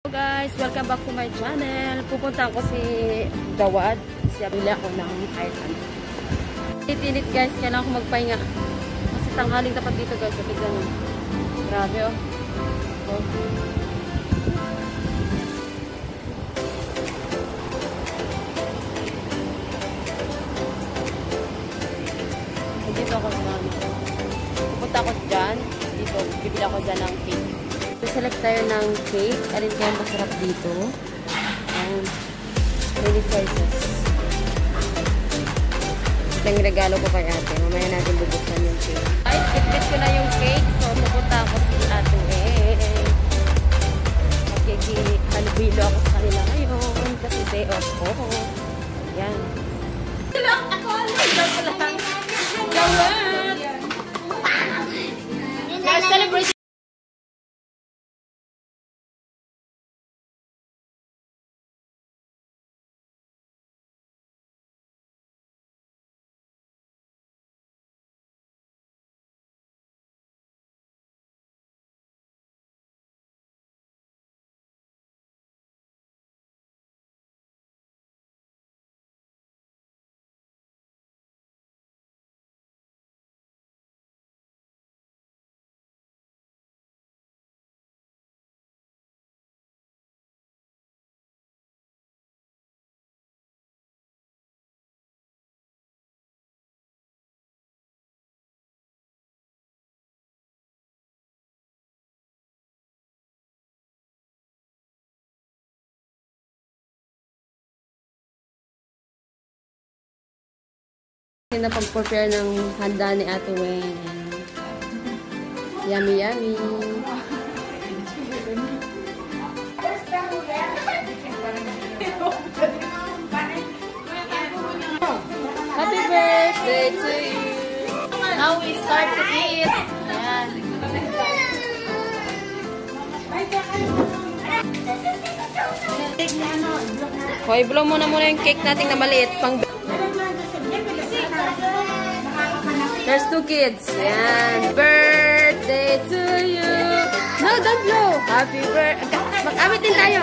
Hello guys, welcome back to my channel. Pupunta ko si Gawad. Siya bili ako ng kahit ano. Titinit guys, kailangan ko magpahinga. Kasi tanghaling tapat dito guys. So, tignan nyo. Grabe oh. So, dito ako sa pupunta ako dyan. Dito, bibili ako dyan ng cake. Select tayo ng cake. Alin kaya masarap dito. And many choices. Ito yung regalo ko kay ate. Mamaya natin bubuksan yung cake. Ay, bitbit ko na yung cake. So, pupunta ako si ate. Halubilo ako sa kanila ngayon. Kasi day off ko. Ayan. Ako, lang. Gawin! Let's celebrate! Na pag-prepare ng handa ni Ate Wen. Yummy, yummy. Happy birthday to you. Now we start to eat. Ayan. Hoy, blow muna yung cake natin na maliit. There's two kids. Ayan. Birthday to you. No, don't blow. Happy birthday. Mag-amit din tayo.